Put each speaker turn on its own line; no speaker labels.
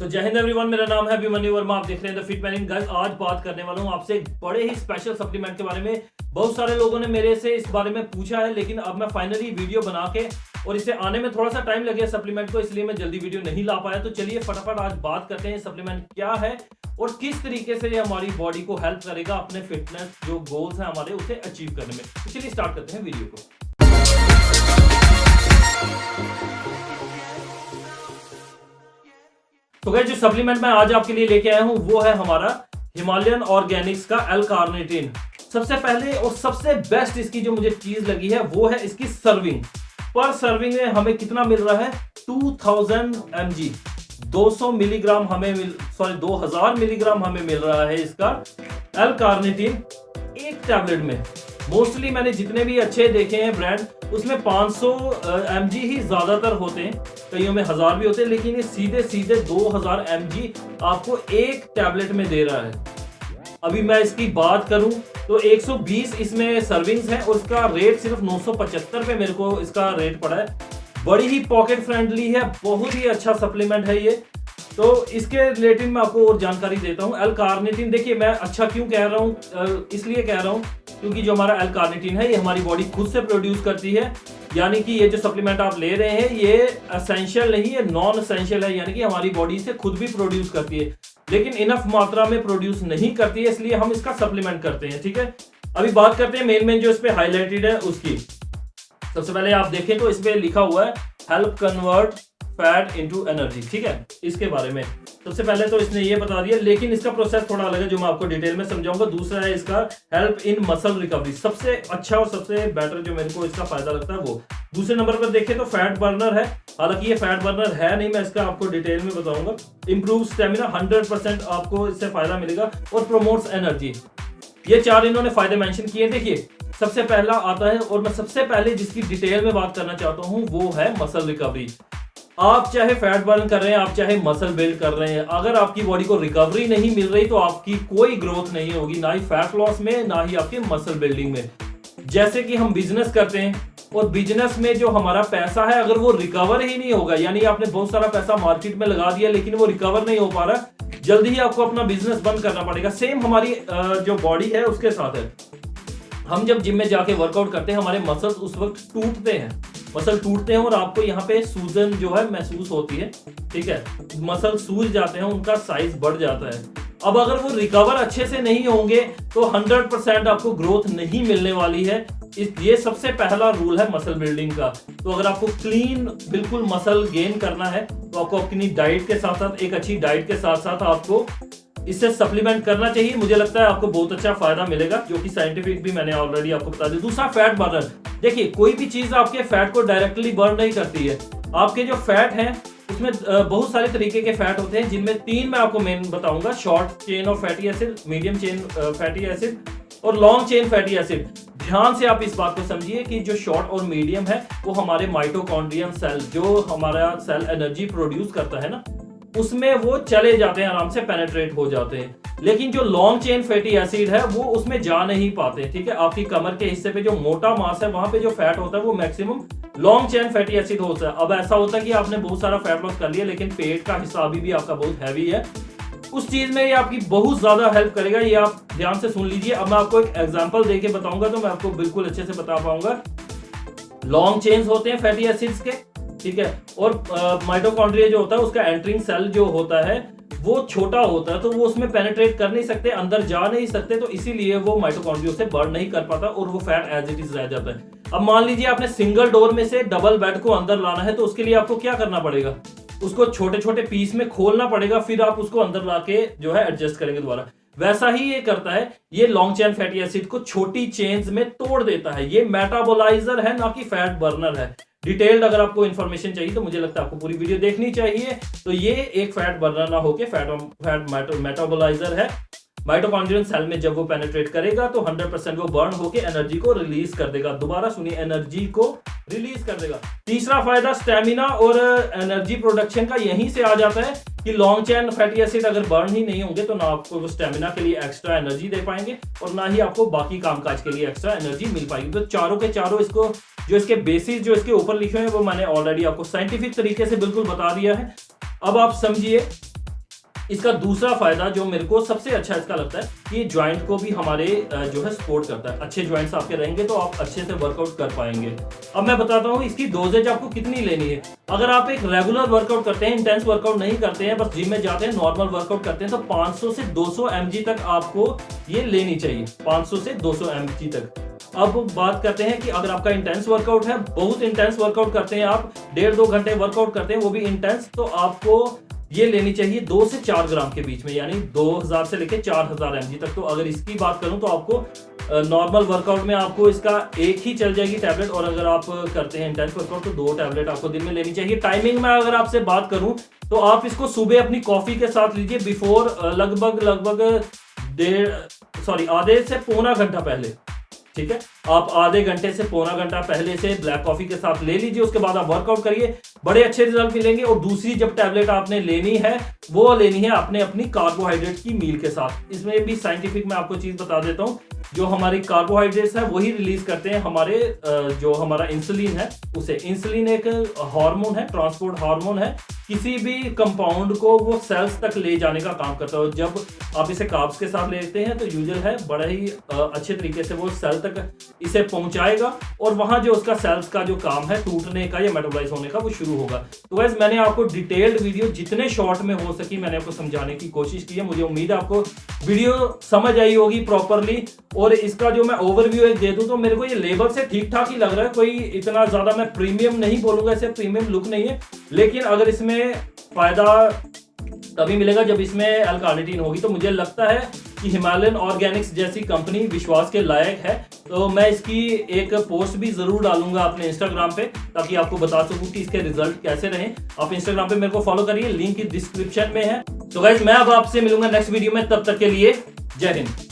तो जय हिंद एवरीवन, मेरा नाम है अभिमन्यु वर्मा। आप देख रहे हैं द फिट मैन गाइस। आज बात करने वाला हूं आपसे एक बड़े ही स्पेशल सप्लीमेंट के बारे में। बहुत सारे लोगों ने मेरे से इस बारे में पूछा है, लेकिन अब मैं फाइनली वीडियो बना के, और इसे आने में थोड़ा सा टाइम लगे सप्लीमेंट को, इसलिए मैं जल्दी वीडियो नहीं ला पाया। तो चलिए फटाफट आज बात करते हैं सप्लीमेंट क्या है और किस तरीके से ये हमारी बॉडी को हेल्प करेगा अपने फिटनेस जो गोल्स हैं हमारे उसे अचीव करने में। तो चलिए स्टार्ट करते हैं वीडियो को। तो गाइस, जो सप्लीमेंट मैं आज आपके लिए लेके आया हूं वो है हमारा हिमालयन ऑर्गेनिक्स का L-कार्निटीन। सबसे पहले और सबसे बेस्ट इसकी जो मुझे चीज लगी है वो है इसकी सर्विंग। पर सर्विंग में हमें कितना मिल रहा है? 2000 mg, 200 मिलीग्राम हमें 2000 मिलीग्राम हमें मिल रहा है इसका L-कार्निटीन एक टैबलेट में। मोस्टली मैंने जितने भी अच्छे देखे हैं ब्रांड, उसमें 500 mg ही ज्यादातर होते हैं, कईयों में 1000 भी होते हैं, लेकिन ये सीधे सीधे 2000 mg आपको एक टैबलेट में दे रहा है। अभी मैं इसकी बात करूं तो 120 इसमें सर्विंग्स है और उसका रेट सिर्फ 975 पे मेरे को इसका रेट पड़ा है। बड़ी ही पॉकेट फ्रेंडली है, बहुत ही अच्छा सप्लीमेंट है ये। तो इसके रिलेटेड मैं आपको और जानकारी देता हूं। L-कार्निटीन, देखिए मैं अच्छा क्यों कह रहा हूं, इसलिए कह रहा हूं क्योंकि जो हमारा L-कार्निटीन है ये हमारी बॉडी खुद से प्रोड्यूस करती है। यानी कि ये जो सप्लीमेंट आप ले रहे हैं ये एसेंशियल नहीं है, नॉन एसेंशियल है, यानी कि हमारी बॉडी से खुद भी प्रोड्यूस करती है, लेकिन इनफ मात्रा में प्रोड्यूस नहीं करती है, इसलिए हम इसका सप्लीमेंट करते हैं। ठीक है, अभी बात करते हैं मेन जो इस पे हाईलाइटेड है उसकी। सबसे पहले आप देखें तो इस पे लिखा हुआ है help convert fat into energy. ठीक है, इसके बारे में सबसे पहले तो इसने ये बता दिया, लेकिन इसका प्रोसेस थोड़ा अलग है जो मैं आपको डिटेल में समझाऊंगा। दूसरा है इसका हेल्प इन मसल रिकवरी। सबसे अच्छा और सबसे बेटर जो मेरे को इसका फायदा लगता है वो। दूसरे नंबर पर देखें तो फैट बर्नर है, हालांकि ये फैट बर्नर है नहीं, मैं इसका आपको डिटेल में बताऊंगा। इंप्रूव स्टेमिना, 100% आपको इससे फायदा मिलेगा, और प्रोमोट्स एनर्जी। ये चार इन्होंने फायदे मेंशन किए। देखिए सबसे पहला आता है, और मैं सबसे पहले जिसकी डिटेल में बात करना चाहता हूं वो है मसल रिकवरी। आप चाहे फैट बर्न कर रहे हैं, आप चाहे मसल बिल्ड कर रहे हैं, अगर आपकी बॉडी को रिकवरी नहीं मिल रही तो आपकी कोई ग्रोथ नहीं होगी, ना ही फैट लॉस में ना ही आपके मसल बिल्डिंग में। जैसे कि हम बिजनेस करते हैं और बिजनेस में जो हमारा पैसा है अगर वो रिकवर ही नहीं होगा, यानी आपने बहुत सारा पैसा मार्केट में लगा दिया लेकिन वो रिकवर नहीं हो पा रहा, जल्दी ही आपको अपना बिजनेस बंद करना पड़ेगा। सेम हमारी जो बॉडी है उसके साथ है। हम जब जिम में जाके वर्कआउट करते हैं हमारे मसल्स उस वक्त टूटते हैं, मसल टूटते हैं और आपको यहाँ पे सूजन जो है महसूस होती है। ठीक है, मसल सूज जाते हैं, उनका साइज बढ़ जाता है। अब अगर वो रिकवर अच्छे से नहीं होंगे तो 100% आपको ग्रोथ नहीं मिलने वाली है। ये सबसे पहला रूल है मसल बिल्डिंग का। तो अगर आपको क्लीन बिल्कुल मसल गेन करना है तो आपको अपनी डाइट के साथ साथ, एक अच्छी डाइट के साथ साथ आपको इससे सप्लीमेंट करना चाहिए। मुझे लगता है आपको बहुत अच्छा फायदा मिलेगा, जो कि साइंटिफिक भी मैंने ऑलरेडी आपको बता दिया। दूसरा फैट बर्नर। देखिए कोई भी चीज आपके फैट को डायरेक्टली बर्न नहीं करती है। आपके जो फैट हैं उसमें बहुत सारे तरीके के फैट होते हैं, जिनमें 3 मैं आपको मेन बताऊंगा: short chain of fatty acid, medium chain fatty acid और लॉन्ग चेन फैटी एसिड। ध्यान से आप इस बात को समझिए कि जो शॉर्ट और मीडियम है वो हमारे माइटोकॉन्ड्रियन सेल, जो हमारा सेल एनर्जी प्रोड्यूस करता है ना, उसमें वो चले जाते हैं, आराम से पेनिट्रेट हो जाते हैं। लेकिन जो लॉन्ग चेन फैटी एसिड है वो उसमें जा नहीं पाते। ठीक है, आपकी कमर के हिस्से पे जो मोटा मांस है वहां पे जो फैट होता है वो maximum long chain fatty acid होता है। अब ऐसा होता है कि आपने बहुत सारा फैट लॉस कर लिया लेकिन पेट का हिस्सा अभी भी आपका बहुत हैवी है, उस चीज में ये आपकी बहुत ज्यादा हेल्प करेगा। ये आप ध्यान से सुन लीजिए। अब मैं आपको एक एग्जांपल देके बताऊंगा तो मैं आपको बिल्कुल अच्छे से बता पाऊंगा। लॉन्ग चेन्स होते हैं फैटी एसिड्स के, ठीक है, और माइटोकॉन्ड्रिया जो होता है उसका एंट्रिंग सेल जो होता है वो छोटा होता है, तो वो उसमें पेनिट्रेट कर नहीं सकते, अंदर जा नहीं सकते, तो इसीलिए वो माइटोकॉन्ड्रिया से बर्न नहीं कर पाता और वो फैट एज इट इज रह जाता है। अब मान लीजिए आपने सिंगल डोर में से डबल बेड को अंदर लाना है, तो उसके लिए आपको क्या करना पड़ेगा? उसको छोटे छोटे पीस में खोलना पड़ेगा, फिर आप उसको अंदर लाके जो है एडजस्ट करेंगे दोबारा। वैसा ही ये करता है, ये लॉन्ग चेन फैटी एसिड को छोटी चेन्स में तोड़ देता है। ये मेटाबोलाइजर है, ना कि फैट बर्नर है। डिटेल्ड अगर आपको इन्फॉर्मेशन चाहिए तो मुझे लगता है आपको पूरी वीडियो देखनी चाहिए। तो ये एक फैट बर्नर ना होके फैट मेटाबोलाइजर है। माइटोकॉन्ड्रियल सेल में जब वो पेनिट्रेट करेगा तो 100% वो बर्न होके एनर्जी को रिलीज कर देगा। दोबारा सुनिए, एनर्जी को रिलीज कर देगा। तीसरा फायदा स्टेमिना और एनर्जी प्रोडक्शन का यहीं से आ जाता है कि लॉन्ग चेन फैटी एसिड अगर बर्न ही नहीं होंगे तो ना आपको वो स्टेमिना के लिए एक्स्ट्रा एनर्जी दे पाएंगे और ना ही आपको बाकी कामकाज के लिए एक्स्ट्रा एनर्जी मिल पाएगी। तो चारों के चारों इसको जो इसके बेसिस जो इसके ऊपर लिखे हैं वो मैंने ऑलरेडी आपको साइंटिफिक तरीके से बिल्कुल बता दिया है। अब आप समझिए इसका दूसरा फायदा जो मेरे को सबसे अच्छा इसका लगता है कि ये ज्वाइंट को भी हमारे जो है सपोर्ट करता है। अच्छे ज्वाइंट्स आपके रहेंगे तो आप अच्छे से वर्कआउट कर पाएंगे। अब मैं बताता हूँ इसकी डोजेज आपको कितनी लेनी है। अगर आप एक रेगुलर वर्कआउट करते हैं, इंटेंस वर्कआउट नहीं करते हैं, बस जिम में जाते हैं, नॉर्मल वर्कआउट करते हैं, तो 500 से 200 mg तक आपको ये लेनी चाहिए। 500 से 200 mg तक। अब बात करते हैं कि अगर आपका इंटेंस वर्कआउट है, बहुत इंटेंस वर्कआउट करते हैं आप, 1.5-2 घंटे वर्कआउट करते हैं वो भी इंटेंस, तो आपको ये लेनी चाहिए 2 से 4 ग्राम के बीच में, यानी 2000 से लेकर 4000 mg तक। तो अगर इसकी बात करूं तो आपको नॉर्मल वर्कआउट में आपको इसका एक ही चल जाएगी टैबलेट, और अगर आप करते हैं इंटेंस वर्कआउट तो 2 टैबलेट आपको दिन में लेनी चाहिए। टाइमिंग में अगर आपसे बात करूं तो आप इसको सुबह अपनी कॉफी के साथ लीजिए, बिफोर लगभग आधे से पौना घंटा पहले। ठीक है, आप आधे घंटे से पौना घंटा पहले से ब्लैक कॉफी के साथ ले लीजिए, उसके बाद आप वर्कआउट करिए, बड़े अच्छे रिजल्ट मिलेंगे। और दूसरी जब टैबलेट आपने लेनी है वो लेनी है आपने अपनी कार्बोहाइड्रेट की मील के साथ। इसमें भी साइंटिफिक मैं आपको चीज बता देता हूँ, जो हमारी कार्बोहाइड्रेट्स है वही रिलीज करते हैं हमारे जो हमारा इंसुलिन है उसे। इंसुलिन एक हार्मोन है, ट्रांसपोर्ट हार्मोन है, किसी भी कंपाउंड को वो सेल्स तक ले जाने का काम करता है। जब आप इसे कार्ब्स के साथ लेते हैं तो यूजुअल है बड़ा ही अच्छे तरीके से वो सेल तक इसे पहुंचाएगा, और वहां जो उसका सेल्स का जो काम है टूटने का या मेटाबोलाइज होने का वो शुरू होगा। तो गाइस मैंने आपको डिटेल्ड वीडियो जितने शॉर्ट में हो सकी मैंने आपको समझाने की कोशिश की है। मुझे उम्मीद है आपको वीडियो समझ आई होगी प्रॉपरली। और इसका जो मैं ओवरव्यू एक दे दूं तो मेरे को ये लेबल से ठीक ठाक ही लग रहा है, कोई इतना ज्यादा मैं प्रीमियम नहीं बोलूंगा, इसे प्रीमियम लुक नहीं है, लेकिन अगर इसमें फायदा तभी मिलेगा जब इसमें एल-कार्निटीन होगी। तो मुझे लगता है कि हिमालयन ऑर्गेनिक्स जैसी कंपनी विश्वास के लायक है। तो मैं इसकी एक पोस्ट भी जरूर डालूंगा अपने इंस्टाग्राम पे, ताकि आपको बता सकूं कि इसके रिजल्ट कैसे रहे। आप इंस्टाग्राम पे मेरे को फॉलो करिए, लिंक डिस्क्रिप्शन में है। तो गाइस मैं अब आपसे मिलूंगा नेक्स्ट वीडियो में, तब तक के लिए जय हिंद।